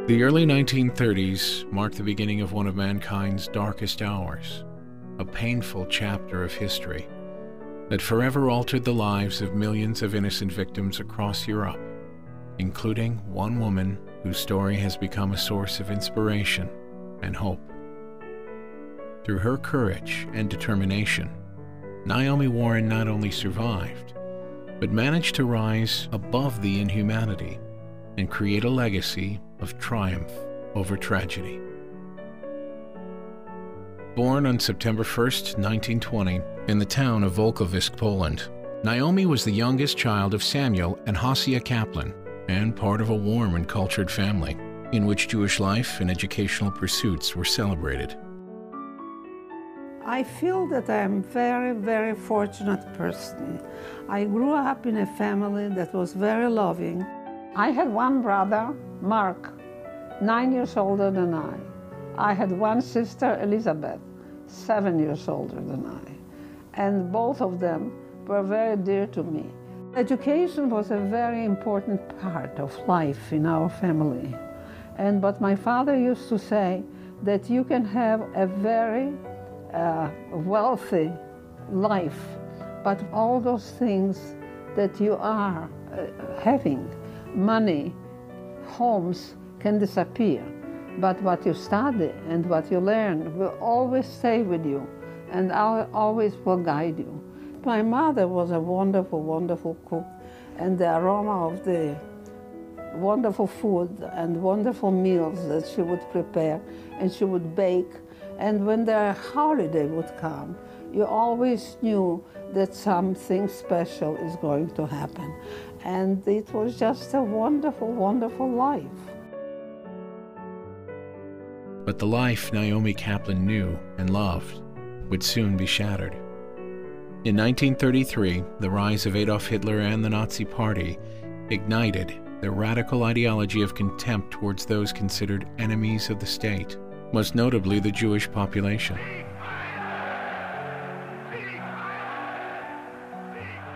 The early 1930s marked the beginning of one of mankind's darkest hours, a painful chapter of history that forever altered the lives of millions of innocent victims across Europe, including one woman whose story has become a source of inspiration and hope. Through her courage and determination, Naomi Warren not only survived, but managed to rise above the inhumanity and create a legacy of triumph over tragedy. Born on September 1st, 1920, in the town of Volkowisk, Poland, Naomi was the youngest child of Samuel and Hasia Kaplan, and part of a warm and cultured family, in which Jewish life and educational pursuits were celebrated. I feel that I'm a very, very fortunate person. I grew up in a family that was very loving. I had one brother, Mark, 9 years older than I. I had one sister, Elizabeth, 7 years older than I. And both of them were very dear to me. Education was a very important part of life in our family. But my father used to say that you can have a very wealthy life, but all those things that you are having, money, homes, can disappear. But what you study and what you learn will always stay with you and always will guide you. My mother was a wonderful, wonderful cook, and the aroma of the wonderful food and wonderful meals that she would prepare and she would bake. And when the holiday would come, you always knew that something special is going to happen. And it was just a wonderful, wonderful life. But the life Naomi Kaplan knew and loved would soon be shattered. In 1933, the rise of Adolf Hitler and the Nazi Party ignited the radical ideology of contempt towards those considered enemies of the state, most notably the Jewish population.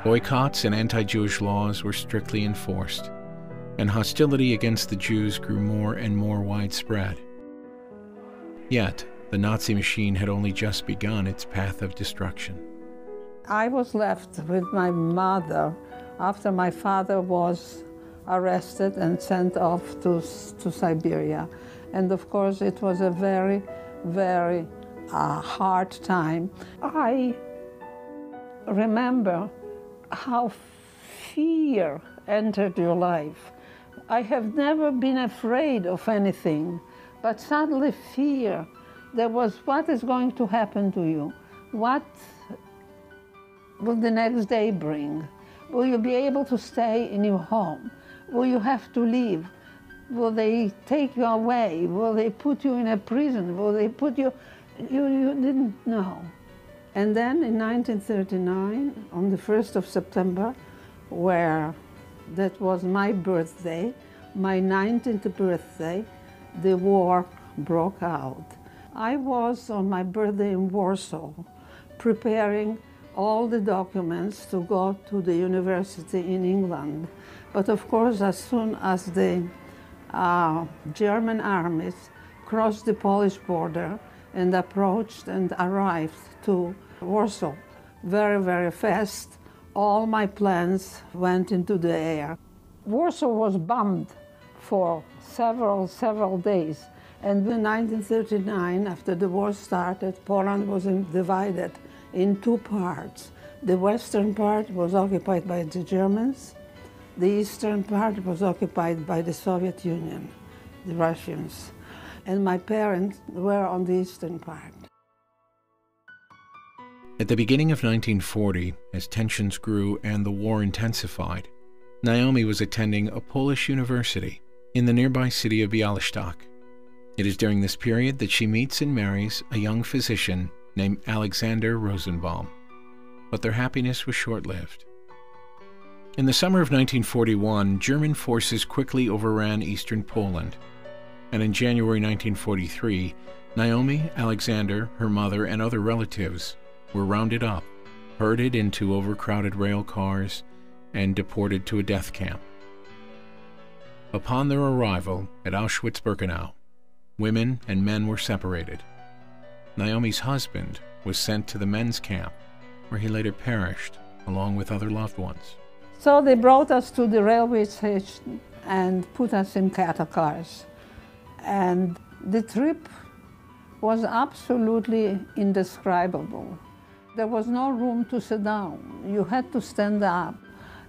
Boycotts and anti-Jewish laws were strictly enforced, and hostility against the Jews grew more and more widespread. Yet, the Nazi machine had only just begun its path of destruction. I was left with my mother after my father was arrested and sent off to Siberia. And of course, it was a very, very hard time. I remember how fear entered your life. I have never been afraid of anything, but suddenly fear. There was, what is going to happen to you? What will the next day bring? Will you be able to stay in your home? Will you have to leave? Will they take you away? Will they put you in a prison? Will they put you... You didn't know. And then in 1939, on the 1st of September, that was my birthday, my 19th birthday, the war broke out. I was on my birthday in Warsaw, preparing all the documents to go to the university in England. But of course, as soon as the German armies crossed the Polish border and approached and arrived to Warsaw very, very fast, all my plans went into the air. Warsaw was bombed for several days. And in 1939, after the war started, Poland was divided in two parts. The western part was occupied by the Germans. The eastern part was occupied by the Soviet Union, the Russians. And my parents were on the eastern part. At the beginning of 1940, as tensions grew and the war intensified, Naomi was attending a Polish university in the nearby city of Białystok. It is during this period that she meets and marries a young physician named Alexander Rosenbaum. But their happiness was short-lived. In the summer of 1941, German forces quickly overran eastern Poland, and in January 1943, Naomi, Alexander, her mother, and other relatives were rounded up, herded into overcrowded rail cars, and deported to a death camp. Upon their arrival at Auschwitz-Birkenau, women and men were separated. Naomi's husband was sent to the men's camp, where he later perished, along with other loved ones. So they brought us to the railway station and put us in cattle cars. And the trip was absolutely indescribable. There was no room to sit down. You had to stand up.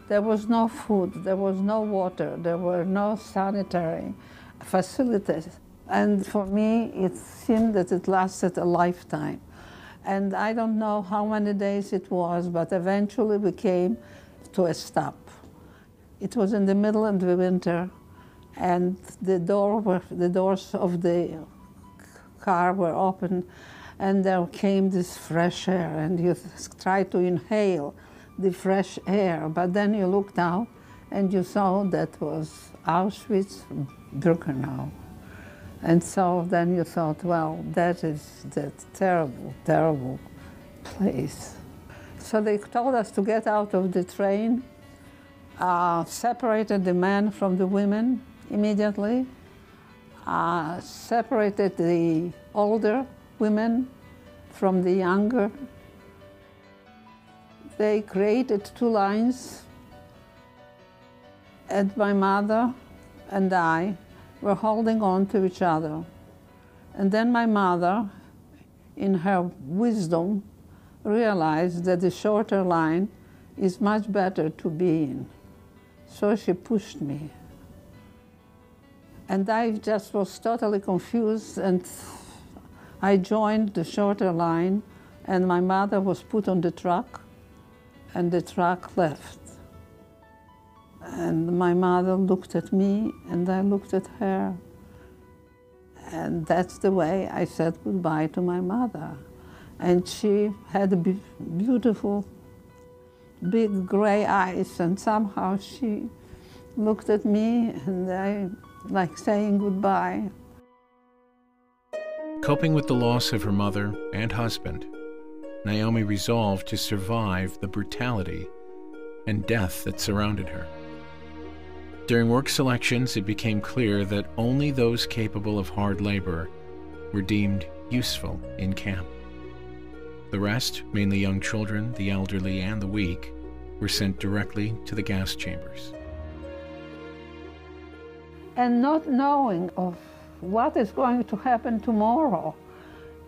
There was no food, there was no water, there were no sanitary facilities. And for me, it seemed that it lasted a lifetime. And I don't know how many days it was, but eventually we came to a stop. It was in the middle of the winter, and the doors of the car were open, and there came this fresh air, and you tried to inhale the fresh air, but then you looked out and you saw that was Auschwitz-Birkenau. And so then you thought, well, that is that terrible, terrible place. So they told us to get out of the train, separated the men from the women immediately, separated the older women from the younger. They created two lines, and my mother and I were holding on to each other. And then my mother, in her wisdom, realized that the shorter line is much better to be in. So she pushed me. And I just was totally confused, and I joined the shorter line, and my mother was put on the truck, and the truck left. And my mother looked at me, and I looked at her. And that's the way I said goodbye to my mother. And she had beautiful, big gray eyes, and somehow she looked at me, and I, like saying goodbye. Coping with the loss of her mother and husband, Naomi resolved to survive the brutality and death that surrounded her. During work selections, it became clear that only those capable of hard labor were deemed useful in camp. The rest, mainly young children, the elderly, and the weak, were sent directly to the gas chambers. And not knowing of what is going to happen tomorrow,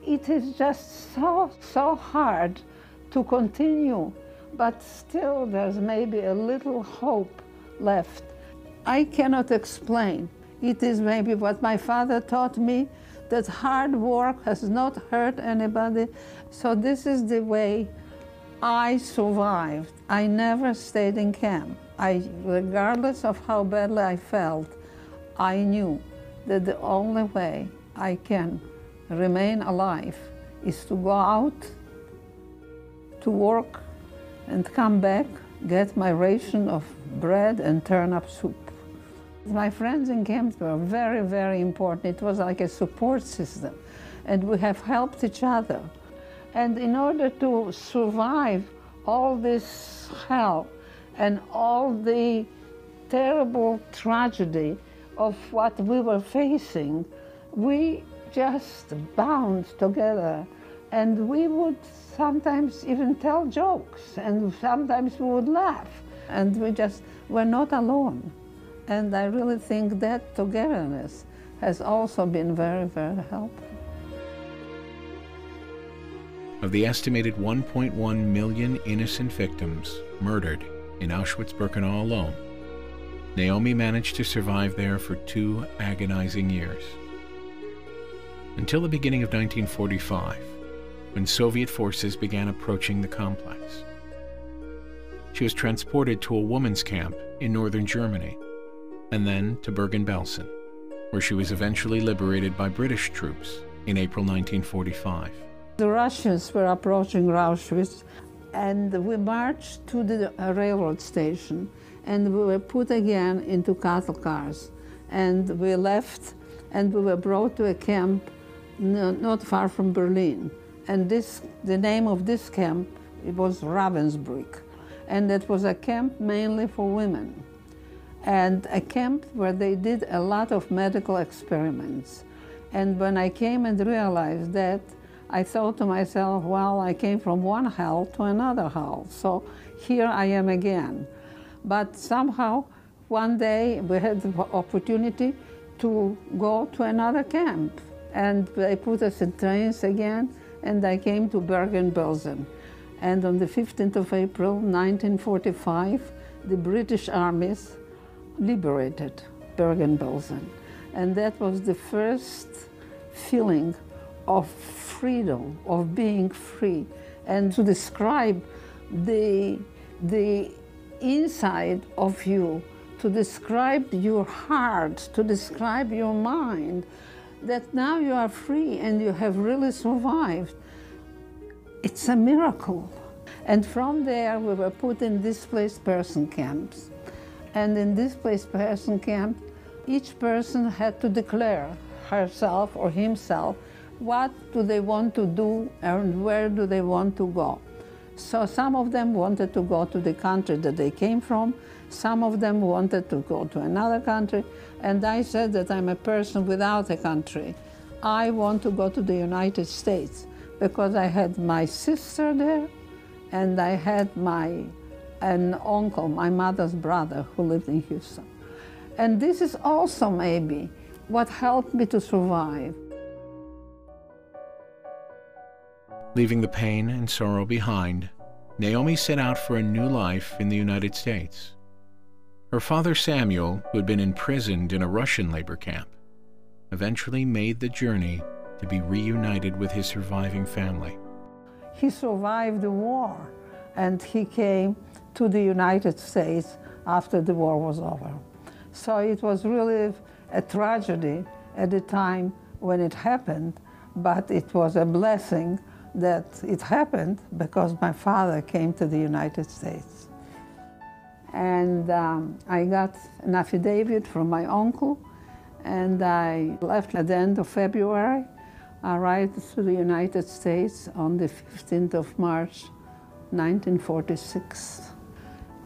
it is just so hard to continue, but still there's maybe a little hope left. I cannot explain. It is maybe what my father taught me, that hard work has not hurt anybody. So this is the way I survived. I never stayed in camp. Regardless of how badly I felt, I knew that the only way I can remain alive is to go out to work and come back, get my ration of bread and turnip soup. My friends in camp were very, very important. It was like a support system, and we have helped each other. And in order to survive all this hell and all the terrible tragedy of what we were facing, we just bound together, and we would sometimes even tell jokes, and sometimes we would laugh, and we just were not alone. And I really think that togetherness has also been very, very helpful. Of the estimated 1.1 million innocent victims murdered in Auschwitz-Birkenau alone, Naomi managed to survive there for 2 agonizing years. Until the beginning of 1945, when Soviet forces began approaching the complex. She was transported to a women's camp in northern Germany, and then to Bergen-Belsen, where she was eventually liberated by British troops in April 1945. The Russians were approaching Auschwitz, and we marched to the railroad station, and we were put again into cattle cars. And we left, and we were brought to a camp not far from Berlin. And the name of this camp, it was Ravensbrück, and it was a camp mainly for women. and a camp where they did a lot of medical experiments. And when I came and realized that, I thought to myself, well, I came from one hell to another hell, so here I am again. But somehow, one day we had the opportunity to go to another camp, and they put us in trains again, and I came to Bergen-Belsen. And on the 15th of April, 1945, the British armies liberated Bergen-Belsen. And that was the first feeling of freedom, of being free. And to describe the inside of you, to describe your heart, to describe your mind, that now you are free and you have really survived. It's a miracle. And from there, we were put in displaced person camps. And in displaced person camp, each person had to declare herself or himself what do they want to do and where do they want to go. So some of them wanted to go to the country that they came from, some of them wanted to go to another country, and I said that I'm a person without a country. I want to go to the United States because I had my sister there, and I had an uncle, my mother's brother, who lived in Houston. And this is also maybe what helped me to survive. Leaving the pain and sorrow behind, Naomi set out for a new life in the United States. Her father Samuel, who had been imprisoned in a Russian labor camp, eventually made the journey to be reunited with his surviving family. He survived the war, and he came to the United States after the war was over. So it was really a tragedy at the time when it happened, but it was a blessing that it happened because my father came to the United States. And I got an affidavit from my uncle, and I left at the end of February. I arrived to the United States on the 15th of March, 1946.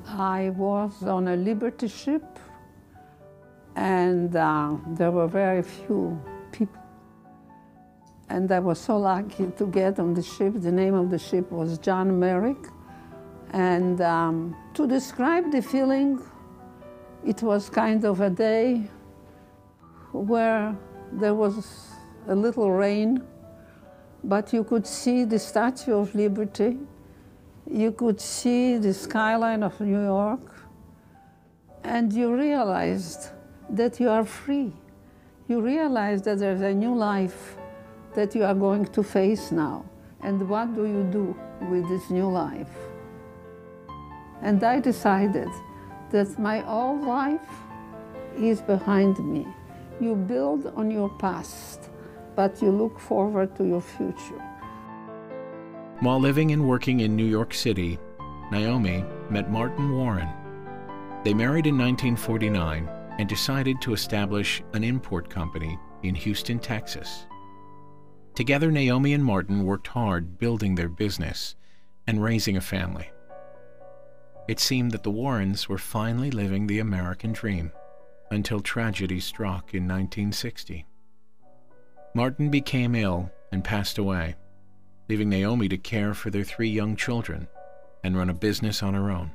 I was on a Liberty ship, and there were very few people. And I was so lucky to get on the ship. The name of the ship was John Merrick. And to describe the feeling, it was kind of a day where there was a little rain, but you could see the Statue of Liberty. You could see the skyline of New York, and you realized that you are free. You realize that there's a new life that you are going to face now. And what do you do with this new life? And I decided that my old life is behind me. You build on your past, but you look forward to your future. While living and working in New York City, Naomi met Martin Warren. They married in 1949 and decided to establish an import company in Houston, Texas. Together, Naomi and Martin worked hard building their business and raising a family. It seemed that the Warrens were finally living the American dream until tragedy struck in 1960. Martin became ill and passed away, leaving Naomi to care for their 3 young children and run a business on her own.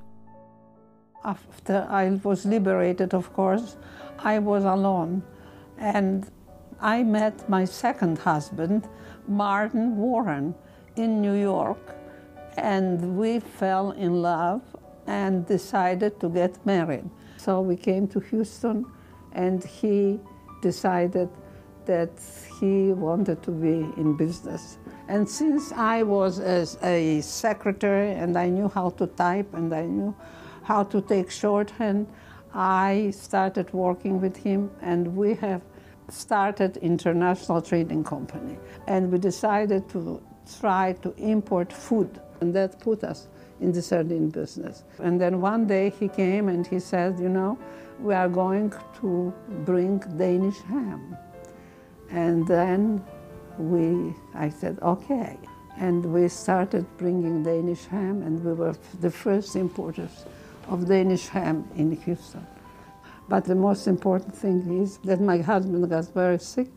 After I was liberated, of course, I was alone. And I met my second husband, Martin Warren, in New York. And we fell in love and decided to get married. So we came to Houston, and he decided that he wanted to be in business. And since I was a secretary and I knew how to type and I knew how to take shorthand, I started working with him, and we have started international trading company. And we decided to try to import food, and that put us in the sardine business. And then one day he came and he said, you know, we are going to bring Danish ham. And then I said, okay. And we started bringing Danish ham, and we were the first importers of Danish ham in Houston. But the most important thing is that my husband got very sick,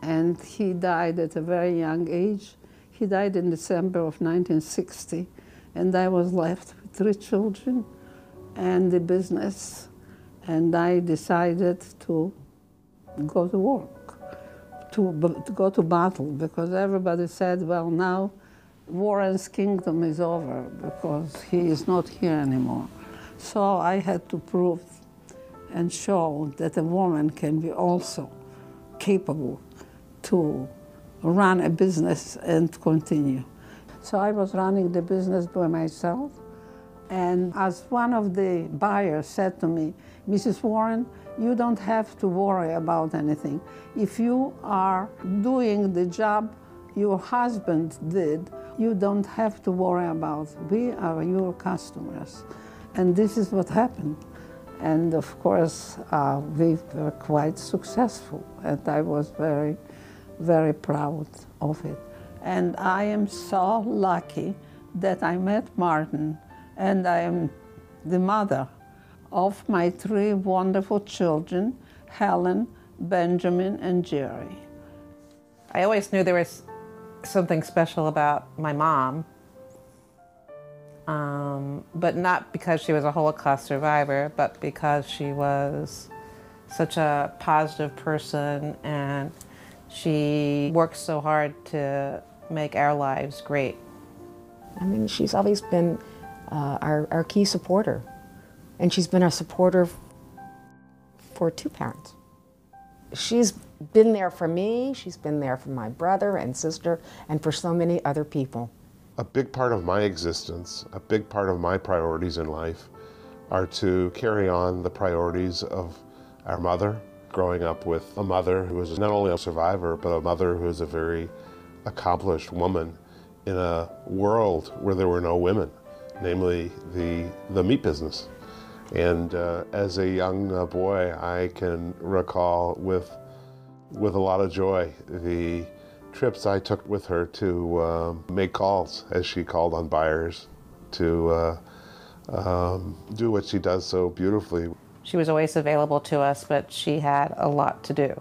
and he died at a very young age. He died in December of 1960, and I was left with 3 children and the business, and I decided to go to work, to go to battle, because everybody said, well, now Warren's kingdom is over because he is not here anymore. So I had to prove and show that a woman can be also capable to run a business and continue. So I was running the business by myself, and as one of the buyers said to me, Mrs. Warren, you don't have to worry about anything. If you are doing the job your husband did, you don't have to worry about. We are your customers. And this is what happened. And of course, we were quite successful, and I was very, very proud of it. And I am so lucky that I met Martin, and I am the mother of my 3 wonderful children, Helen, Benjamin, and Jerry. I always knew there was something special about my mom, but not because she was a Holocaust survivor, but because she was such a positive person, and she worked so hard to make our lives great. I mean, she's always been our key supporter, and she's been a supporter for 2 parents. She's been there for me, she's been there for my brother and sister, and for so many other people. A big part of my existence, a big part of my priorities in life are to carry on the priorities of our mother, growing up with a mother who was not only a survivor, but a mother who was a very accomplished woman in a world where there were no women, namely the meat business. And as a young boy, I can recall with a lot of joy the trips I took with her to make calls, as she called on buyers, to do what she does so beautifully. She was always available to us, but she had a lot to do.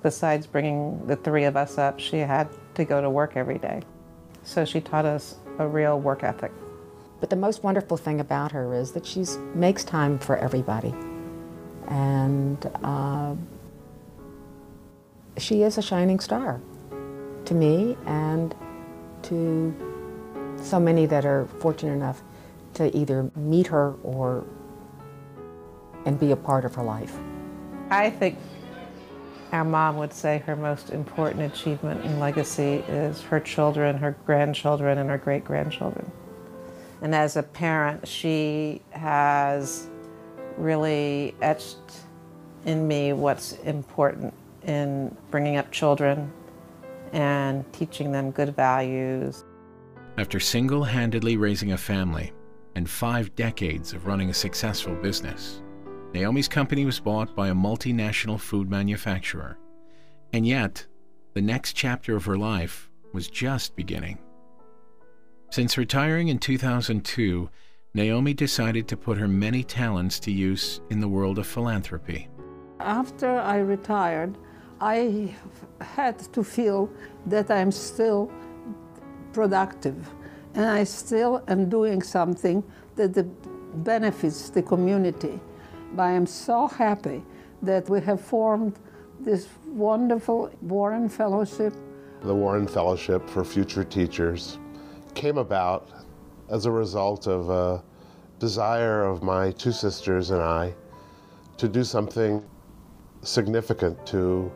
Besides bringing the 3 of us up, she had to go to work every day. So she taught us a real work ethic. But the most wonderful thing about her is that she makes time for everybody. And she is a shining star to me and to so many that are fortunate enough to either meet her and be a part of her life. I think our mom would say her most important achievement and legacy is her children, her grandchildren, and her great-grandchildren. And as a parent, she has really etched in me what's important in bringing up children and teaching them good values. After single-handedly raising a family and 5 decades of running a successful business, Naomi's company was bought by a multinational food manufacturer. And yet, the next chapter of her life was just beginning. Since retiring in 2002, Naomi decided to put her many talents to use in the world of philanthropy. After I retired, I had to feel that I'm still productive, and I still am doing something that benefits the community. But I am so happy that we have formed this wonderful Warren Fellowship. The Warren Fellowship for Future Teachers came about as a result of a desire of my 2 sisters and I to do something significant to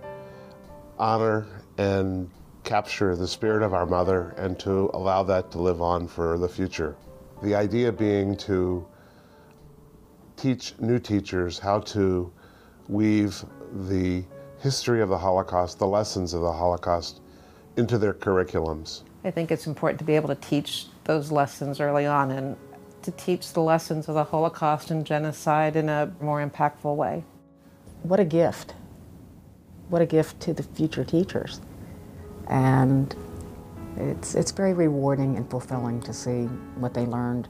honor and capture the spirit of our mother and to allow that to live on for the future. The idea being to teach new teachers how to weave the history of the Holocaust, the lessons of the Holocaust, into their curriculums. I think it's important to be able to teach those lessons early on and to teach the lessons of the Holocaust and genocide in a more impactful way. What a gift. What a gift to the future teachers. And it's very rewarding and fulfilling to see what they learned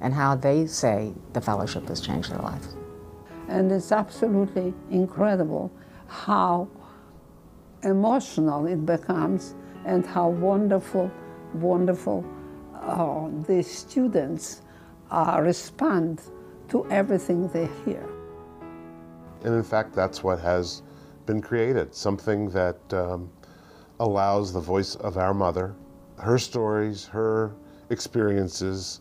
and how they say the fellowship has changed their lives. And it's absolutely incredible how emotional it becomes and how wonderful the students respond to everything they hear. And in fact, that's what has been created, something that allows the voice of our mother, her stories, her experiences,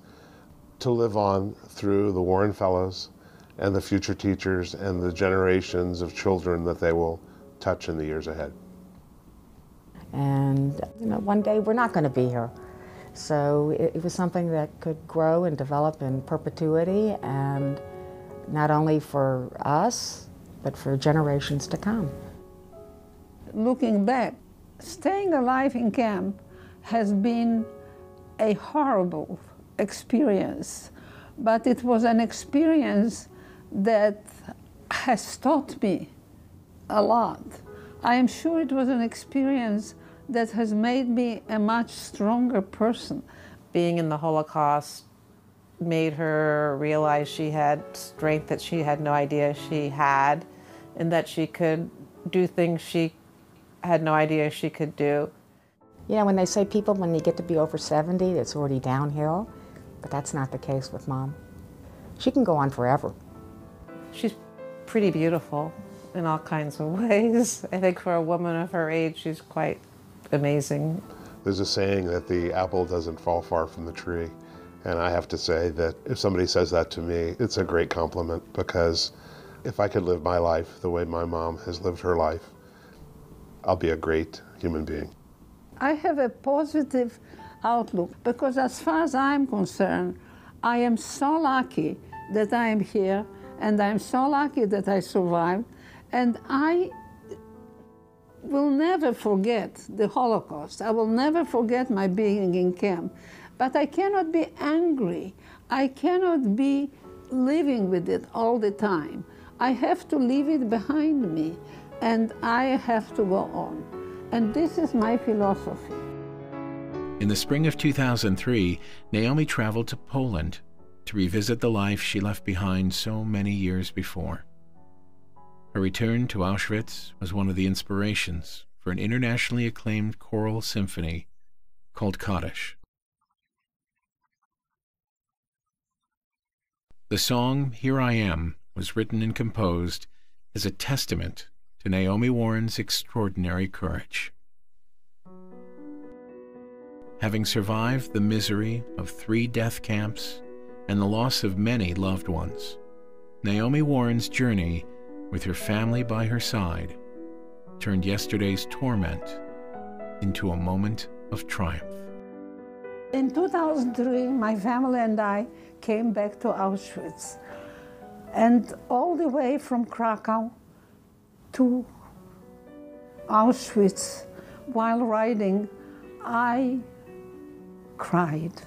to live on through the Warren Fellows and the future teachers and the generations of children that they will touch in the years ahead. And one day we're not going to be here. So it was something that could grow and develop in perpetuity, and not only for us, but for generations to come. Looking back, staying alive in camp has been a horrible experience, but it was an experience that has taught me a lot. I am sure it was an experience that has made me a much stronger person. Being in the Holocaust made her realize she had strength that she had no idea she had, and that she could do things she had no idea she could do. When they say people, when they get to be over 70, it's already downhill, but that's not the case with Mom. She can go on forever. She's pretty beautiful in all kinds of ways. I think for a woman of her age, she's quite amazing. There's a saying that the apple doesn't fall far from the tree. And I have to say that if somebody says that to me, it's a great compliment, because if I could live my life the way my mom has lived her life, I'll be a great human being. I have a positive outlook because as far as I'm concerned, I am so lucky that I am here, and I'm so lucky that I survived, and I will never forget the Holocaust. I will never forget my being in camp. But I cannot be angry. I cannot be living with it all the time. I have to leave it behind me, and I have to go on. And this is my philosophy. In the spring of 2003, Naomi traveled to Poland to revisit the life she left behind so many years before. Her return to Auschwitz was one of the inspirations for an internationally acclaimed choral symphony called Kaddish. The song Here I Am was written and composed as a testament to Naomi Warren's extraordinary courage. Having survived the misery of 3 death camps and the loss of many loved ones, Naomi Warren's journey with her family by her side turned yesterday's torment into a moment of triumph. In 2003, my family and I came back to Auschwitz. And all the way from Krakow to Auschwitz, while riding, I cried.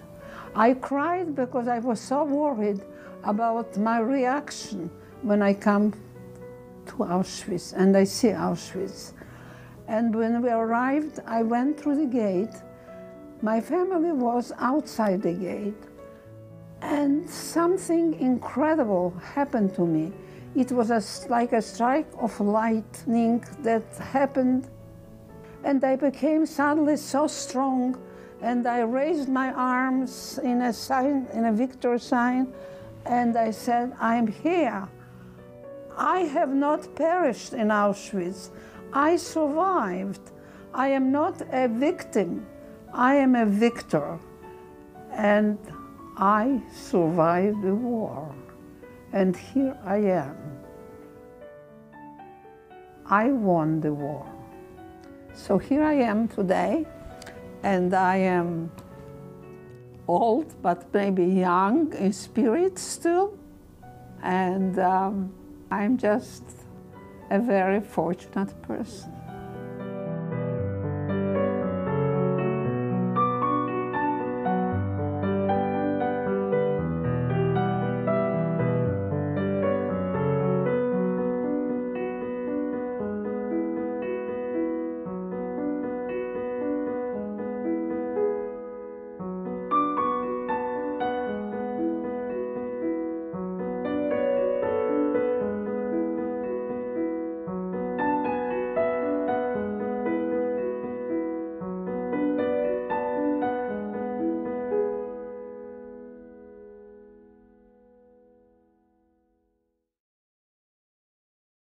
I cried because I was so worried about my reaction when I come to Auschwitz and I see Auschwitz. And when we arrived, I went through the gate. My family was outside the gate, and something incredible happened to me. It was like a strike of lightning that happened, and I became suddenly so strong, and I raised my arms in a sign, in a victory sign, and I said, I'm here. I have not perished in Auschwitz. I survived. I am not a victim. I am a victor, and I survived the war, and here I am. I won the war. So here I am today, and I am old, but maybe young in spirit still, and I'm just a very fortunate person.